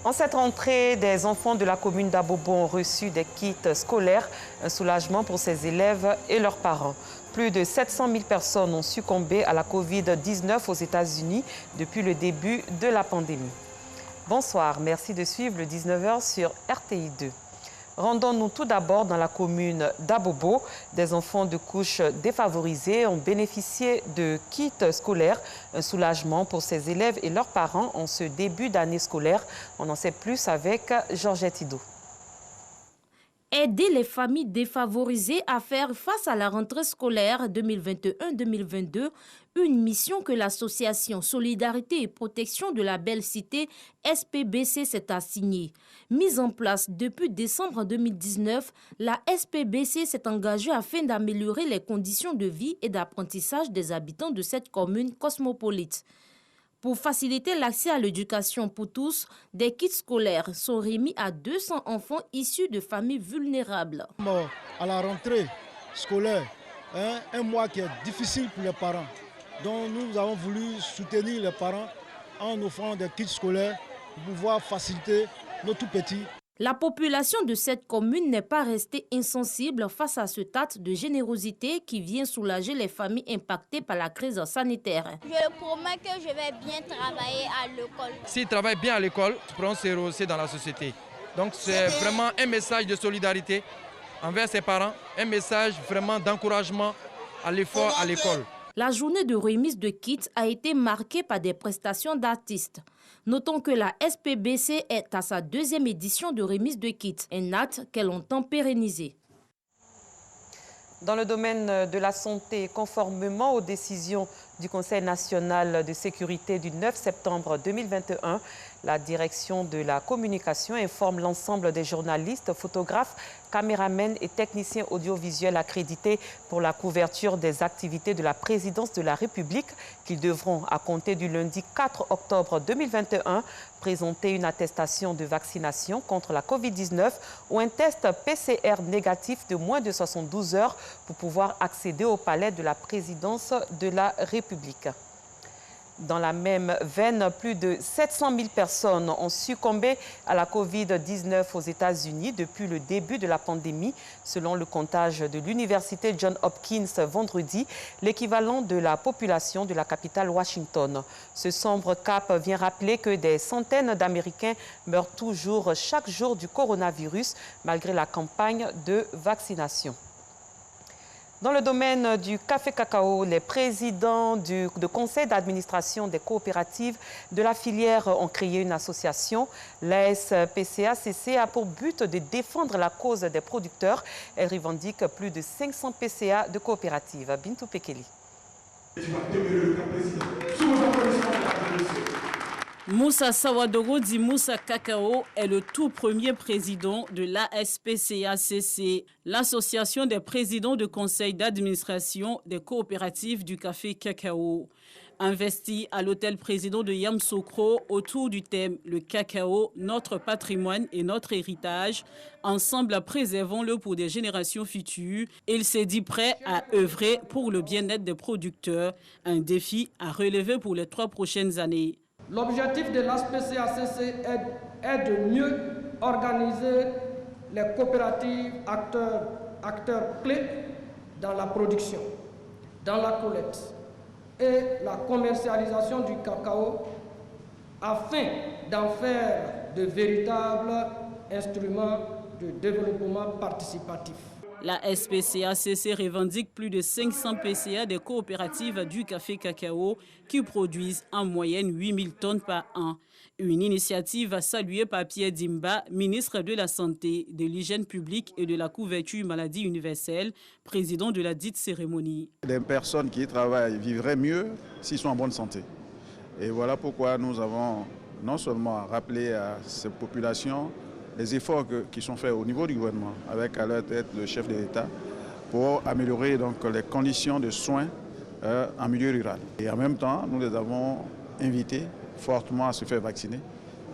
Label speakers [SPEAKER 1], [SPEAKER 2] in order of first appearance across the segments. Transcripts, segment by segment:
[SPEAKER 1] En cette rentrée, des enfants de la commune d'Abobo ont reçu des kits scolaires, un soulagement pour ces élèves et leurs parents. Plus de 700 000 personnes ont succombé à la Covid-19 aux États-Unis depuis le début de la pandémie. Bonsoir, merci de suivre le 19h sur RTI 2. Rendons-nous tout d'abord dans la commune d'Abobo. Des enfants de couches défavorisées ont bénéficié de kits scolaires, un soulagement pour ces élèves et leurs parents en ce début d'année scolaire. On en sait plus avec Georgette Ido.
[SPEAKER 2] Aider les familles défavorisées à faire face à la rentrée scolaire 2021-2022, une mission que l'association Solidarité et Protection de la Belle Cité SPBC s'est assignée. Mise en place depuis décembre 2019, la SPBC s'est engagée afin d'améliorer les conditions de vie et d'apprentissage des habitants de cette commune cosmopolite. Pour faciliter l'accès à l'éducation pour tous, des kits scolaires sont remis à 200 enfants issus de familles vulnérables.
[SPEAKER 3] À la rentrée scolaire, un mois qui est difficile pour les parents. Donc nous avons voulu soutenir les parents en offrant des kits scolaires pour pouvoir faciliter nos tout petits.
[SPEAKER 2] La population de cette commune n'est pas restée insensible face à ce acte de générosité qui vient soulager les familles impactées par la crise sanitaire.
[SPEAKER 4] Je promets que je vais bien travailler à l'école.
[SPEAKER 5] S'ils travaillent bien à l'école, ils pourront se rehausser dans la société. Donc c'est vraiment un message de solidarité envers ses parents, un message vraiment d'encouragement à l'effort à l'école.
[SPEAKER 2] La journée de remise de kits a été marquée par des prestations d'artistes. Notons que la SPBC est à sa deuxième édition de remise de kits, un acte qu'elle entend pérenniser.
[SPEAKER 1] Dans le domaine de la santé, conformément aux décisions du Conseil national de sécurité du 9 septembre 2021, la direction de la communication informe l'ensemble des journalistes, photographes, caméramens et techniciens audiovisuels accrédités pour la couverture des activités de la présidence de la République qu'ils devront, à compter du lundi 4 octobre 2021, présenter une attestation de vaccination contre la Covid-19 ou un test PCR négatif de moins de 72 heures pour pouvoir accéder au palais de la présidence de la République. Dans la même veine, plus de 700 000 personnes ont succombé à la Covid-19 aux États-Unis depuis le début de la pandémie. Selon le comptage de l'université Johns Hopkins vendredi, l'équivalent de la population de la capitale Washington. Ce sombre cap vient rappeler que des centaines d'Américains meurent toujours chaque jour du coronavirus malgré la campagne de vaccination. Dans le domaine du café cacao, les présidents du conseil d'administration des coopératives de la filière ont créé une association. L'ASPCA-CC a pour but de défendre la cause des producteurs. Elle revendique plus de 500 PCA de coopératives. Bintou Pekeli.
[SPEAKER 6] Moussa Sawadogo dit Moussa Cacao est le tout premier président de l'ASPCA-CC, l'association des présidents de conseil d'administration des coopératives du café cacao. Investi à l'hôtel président de Yamoussoukro autour du thème « Le cacao, notre patrimoine et notre héritage », ensemble préservons-le pour des générations futures. Il s'est dit prêt à œuvrer pour le bien-être des producteurs, un défi à relever pour les 3 prochaines années.
[SPEAKER 7] L'objectif de l'ASPCA-CC est de mieux organiser les coopératives acteurs clés dans la production, dans la collecte et la commercialisation du cacao afin d'en faire de véritables instruments de développement participatif.
[SPEAKER 6] La SPCA-CC revendique plus de 500 PCA des coopératives du café cacao qui produisent en moyenne 8000 tonnes par an. Une initiative saluée par Pierre Dimba, ministre de la Santé, de l'Hygiène publique et de la couverture maladie universelle, président de la dite cérémonie.
[SPEAKER 8] Les personnes qui y travaillent vivraient mieux s'ils sont en bonne santé. Et voilà pourquoi nous avons non seulement rappelé à ces populations les efforts qui sont faits au niveau du gouvernement, avec à leur tête le chef de l'État, pour améliorer donc les conditions de soins en milieu rural. Et en même temps, nous les avons invités fortement à se faire vacciner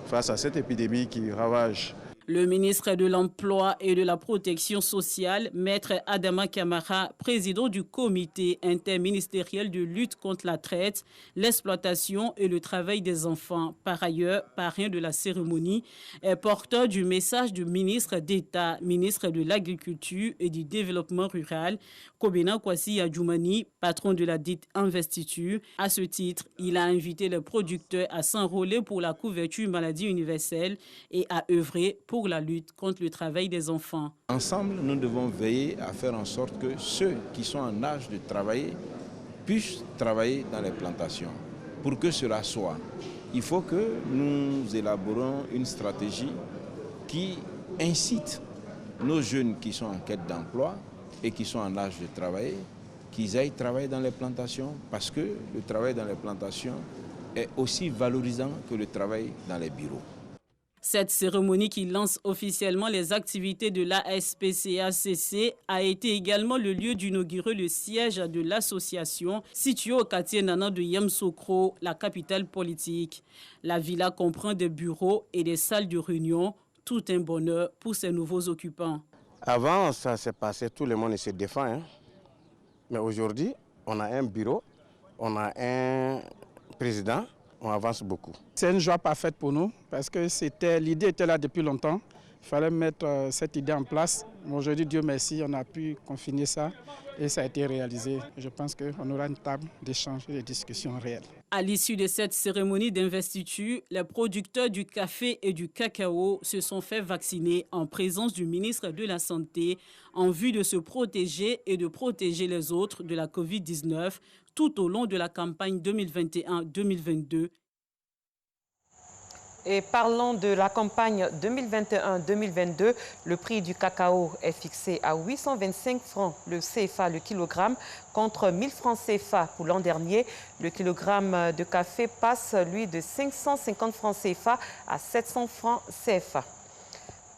[SPEAKER 8] face à cette épidémie qui ravage.
[SPEAKER 6] Le ministre de l'Emploi et de la Protection sociale, Maître Adama Kamara, président du comité interministériel de lutte contre la traite, l'exploitation et le travail des enfants, par ailleurs parrain de la cérémonie, est porteur du message du ministre d'État, ministre de l'Agriculture et du Développement rural, Kobena Kwasi Adjoumani, patron de la dite investiture. À ce titre, il a invité les producteurs à s'enrôler pour la couverture maladie universelle et à œuvrer pour la lutte contre le travail des enfants.
[SPEAKER 9] Ensemble, nous devons veiller à faire en sorte que ceux qui sont en âge de travailler puissent travailler dans les plantations. Pour que cela soit, il faut que nous élaborons une stratégie qui incite nos jeunes qui sont en quête d'emploi et qui sont en âge de travailler, qu'ils aillent travailler dans les plantations, parce que le travail dans les plantations est aussi valorisant que le travail dans les bureaux.
[SPEAKER 6] Cette cérémonie qui lance officiellement les activités de l'ASPCA-CC a été également le lieu d'inaugurer le siège de l'association située au quartier Nana de Yamoussoukro, la capitale politique. La villa comprend des bureaux et des salles de réunion, tout un bonheur pour ses nouveaux occupants.
[SPEAKER 10] Avant, ça s'est passé, tout le monde se défend. Hein. Mais aujourd'hui, on a un bureau, on a un président. On avance beaucoup.
[SPEAKER 11] C'est une joie parfaite pour nous parce que l'idée était là depuis longtemps. Il fallait mettre cette idée en place. Aujourd'hui, Dieu merci, on a pu confiner ça et ça a été réalisé. Je pense qu'on aura une table d'échange et de discussion réelle.
[SPEAKER 6] À l'issue de cette cérémonie d'investiture, les producteurs du café et du cacao se sont fait vacciner en présence du ministre de la Santé en vue de se protéger et de protéger les autres de la Covid-19 tout au long de la campagne 2021-2022.
[SPEAKER 1] Et parlant de la campagne 2021-2022, le prix du cacao est fixé à 825 francs le CFA le kilogramme contre 1000 francs CFA pour l'an dernier. Le kilogramme de café passe, lui, de 550 francs CFA à 700 francs CFA.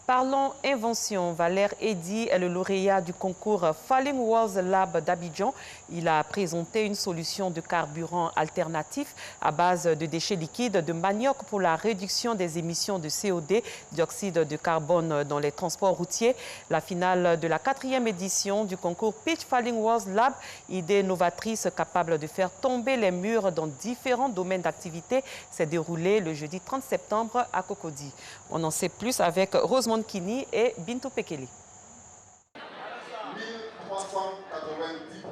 [SPEAKER 1] Parlons invention. Valère Eddy est le lauréat du concours Falling Walls Lab d'Abidjan. Il a présenté une solution de carburant alternatif à base de déchets liquides de manioc pour la réduction des émissions de CO2, dioxyde de carbone dans les transports routiers. La finale de la 4e édition du concours Pitch Falling Walls Lab, idée novatrice capable de faire tomber les murs dans différents domaines d'activité, s'est déroulée le jeudi 30 septembre à Cocody. On en sait plus avec Rosemont Kini et Bintou Pekeli.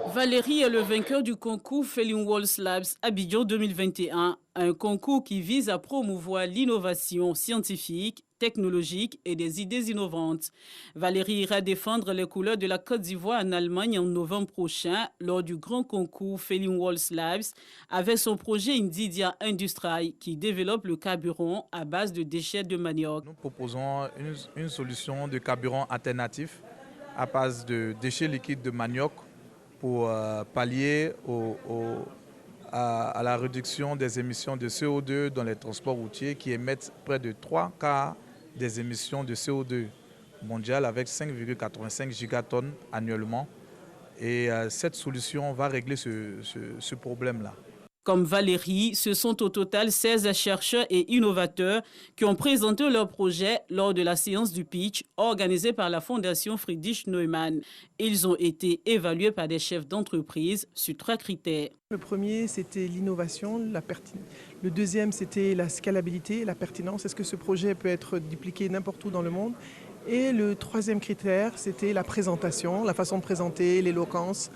[SPEAKER 6] Valérie est le vainqueur du concours Falling Walls Labs Abidjan 2021, un concours qui vise à promouvoir l'innovation scientifique, technologique et des idées innovantes. Valérie ira défendre les couleurs de la Côte d'Ivoire en Allemagne en novembre prochain lors du grand concours Falling Walls Labs avec son projet Indidia Industrial qui développe le carburant à base de déchets de manioc.
[SPEAKER 12] Nous proposons une solution de carburant alternatif à base de déchets liquides de manioc pour pallier à la réduction des émissions de CO2 dans les transports routiers qui émettent près de 3/4 des émissions de CO2 mondiales avec 5,85 gigatonnes annuellement. Et cette solution va régler ce problème-là.
[SPEAKER 6] Comme Valérie, ce sont au total 16 chercheurs et innovateurs qui ont présenté leur projet lors de la séance du pitch organisée par la Fondation Friedrich Neumann. Ils ont été évalués par des chefs d'entreprise sur 3 critères.
[SPEAKER 13] Le premier, c'était l'innovation, la pertinence. Le deuxième, c'était la scalabilité, la pertinence. Est-ce que ce projet peut être dupliqué n'importe où dans le monde? Et le troisième critère, c'était la présentation, la façon de présenter, l'éloquence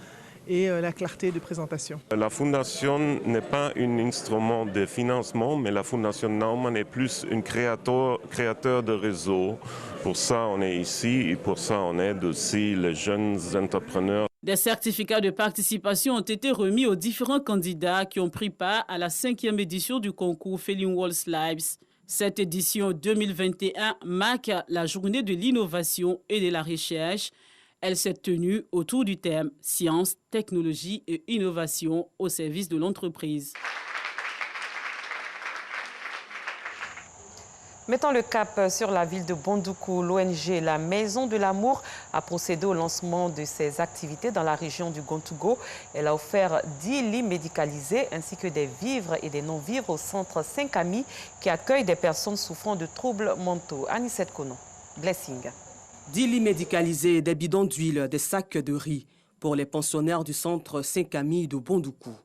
[SPEAKER 13] et la clarté de présentation.
[SPEAKER 14] La Fondation n'est pas un instrument de financement, mais la Fondation Neumann est plus un créateur de réseau. Pour ça, on est ici et pour ça, on aide aussi les jeunes entrepreneurs.
[SPEAKER 6] Des certificats de participation ont été remis aux différents candidats qui ont pris part à la 5e édition du concours Falling Walls Labs. Cette édition 2021 marque la journée de l'innovation et de la recherche. Elle s'est tenue autour du thème « Science, technologie et innovation au service de l'entreprise ».
[SPEAKER 1] Mettant le cap sur la ville de Bondoukou, l'ONG La Maison de l'Amour a procédé au lancement de ses activités dans la région du Gontougo. Elle a offert 10 lits médicalisés ainsi que des vivres et des non-vivres au centre 5 Amis qui accueille des personnes souffrant de troubles mentaux. Anissette Kono. Blessing.
[SPEAKER 15] 10 lits médicalisés, des bidons d'huile, des sacs de riz pour les pensionnaires du centre Saint-Camille de Bondoukou.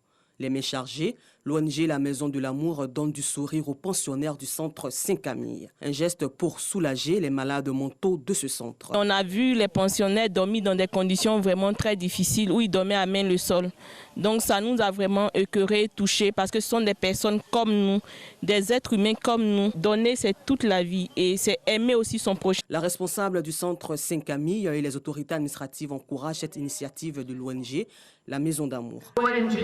[SPEAKER 15] Les mains chargées, l'ONG La Maison de l'Amour donne du sourire aux pensionnaires du centre Saint-Camille. Un geste pour soulager les malades mentaux de ce centre.
[SPEAKER 16] On a vu les pensionnaires dormir dans des conditions vraiment très difficiles où ils dormaient à main le sol. Donc ça nous a vraiment écœurés, touchés parce que ce sont des personnes comme nous, des êtres humains comme nous. Donner, c'est toute la vie et c'est aimer aussi son prochain.
[SPEAKER 15] La responsable du centre Saint-Camille et les autorités administratives encouragent cette initiative de l'ONG La Maison d'Amour.
[SPEAKER 17] L'ONG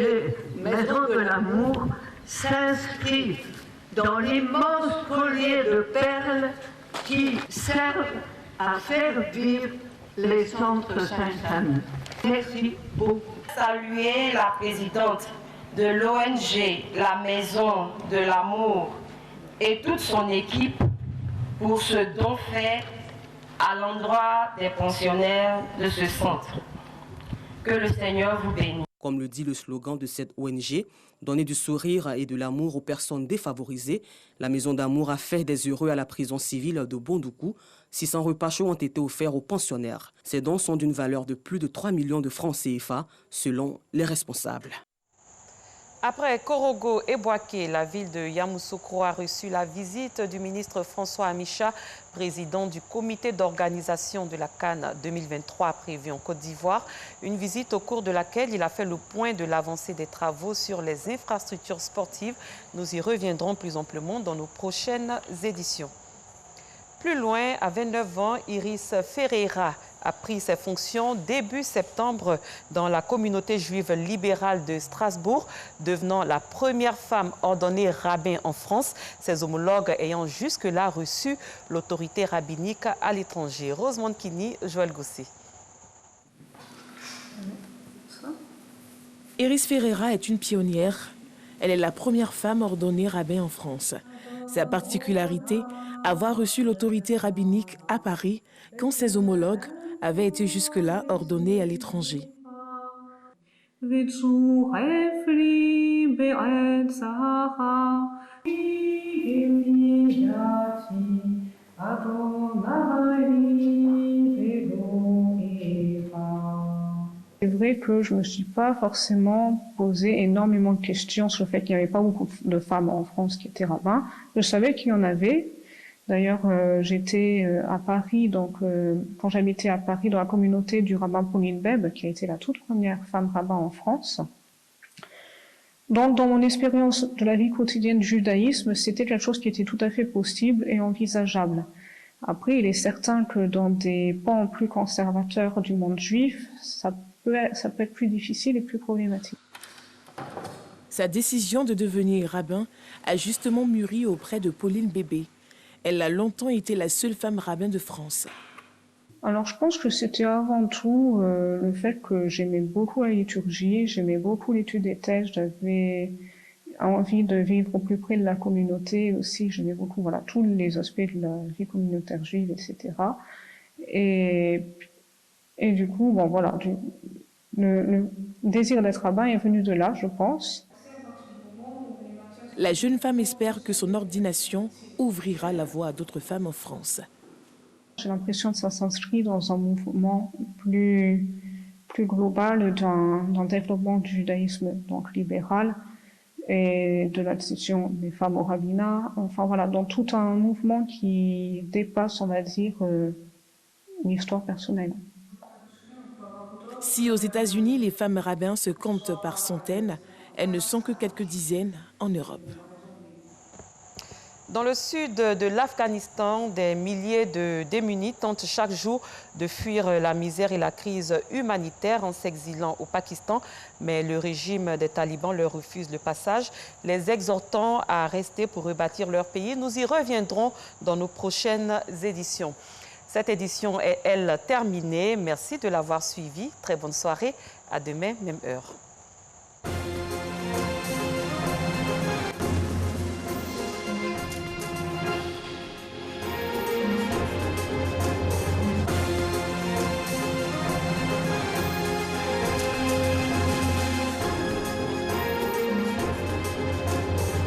[SPEAKER 17] Maison de l'Amour s'inscrit dans l'immense collier de perles qui servent à faire vivre les centres Saint-Camille. Merci beaucoup.
[SPEAKER 18] Saluer la présidente de l'ONG La Maison de l'Amour et toute son équipe pour ce don fait à l'endroit des pensionnaires de ce centre. Que le Seigneur vous bénisse.
[SPEAKER 15] Comme le dit le slogan de cette ONG, donner du sourire et de l'amour aux personnes défavorisées, la Maison d'Amour a fait des heureux à la prison civile de Bondoukou. 600 repas chauds ont été offerts aux pensionnaires. Ces dons sont d'une valeur de plus de 3 millions de francs CFA, selon les responsables.
[SPEAKER 1] Après Korogo et Boaké, la ville de Yamoussoukro a reçu la visite du ministre François Amicha, président du comité d'organisation de la CAN 2023 prévue en Côte d'Ivoire. Une visite au cours de laquelle il a fait le point de l'avancée des travaux sur les infrastructures sportives. Nous y reviendrons plus amplement dans nos prochaines éditions. Plus loin, à 29 ans, Iris Ferreira a pris ses fonctions début septembre dans la communauté juive libérale de Strasbourg, devenant la première femme ordonnée rabbin en France, ses homologues ayant jusque-là reçu l'autorité rabbinique à l'étranger. Rosemonde Kini, Joël Gosset.
[SPEAKER 19] Iris Ferreira est une pionnière. Elle est la première femme ordonnée rabbin en France. Sa particularité, avoir reçu l'autorité rabbinique à Paris quand ses homologues avaient été jusque-là ordonnés à l'étranger.
[SPEAKER 20] C'est vrai que je ne me suis pas forcément posé énormément de questions sur le fait qu'il n'y avait pas beaucoup de femmes en France qui étaient rabbins. Je savais qu'il y en avait. D'ailleurs, j'étais à Paris, donc quand j'habitais à Paris dans la communauté du rabbin Pauline Beb, qui a été la toute première femme rabbin en France. Donc, dans mon expérience de la vie quotidienne du judaïsme, c'était quelque chose qui était tout à fait possible et envisageable. Après, il est certain que dans des pans plus conservateurs du monde juif, ça peut être plus difficile et plus problématique.
[SPEAKER 19] Sa décision de devenir rabbin a justement mûri auprès de Pauline Bébé. Elle a longtemps été la seule femme rabbin de France.
[SPEAKER 20] Alors je pense que c'était avant tout le fait que j'aimais beaucoup la liturgie, j'aimais beaucoup l'étude des textes, j'avais envie de vivre au plus près de la communauté aussi, j'aimais beaucoup tous les aspects de la vie communautaire juive, etc. Et du coup, le désir d'être rabbin est venu de là, je pense.
[SPEAKER 19] La jeune femme espère que son ordination ouvrira la voie à d'autres femmes en France.
[SPEAKER 20] J'ai l'impression que ça s'inscrit dans un mouvement plus global d'un développement du judaïsme donc libéral et de l'accession des femmes au rabbinat. Enfin voilà, dans tout un mouvement qui dépasse, on va dire, une histoire personnelle.
[SPEAKER 19] Si aux États-Unis, les femmes rabbins se comptent par centaines, elles ne sont que quelques dizaines en Europe.
[SPEAKER 1] Dans le sud de l'Afghanistan, des milliers de démunis tentent chaque jour de fuir la misère et la crise humanitaire en s'exilant au Pakistan. Mais le régime des talibans leur refuse le passage, les exhortant à rester pour rebâtir leur pays. Nous y reviendrons dans nos prochaines éditions. Cette édition est, elle, terminée. Merci de l'avoir suivie. Très bonne soirée. À demain, même heure.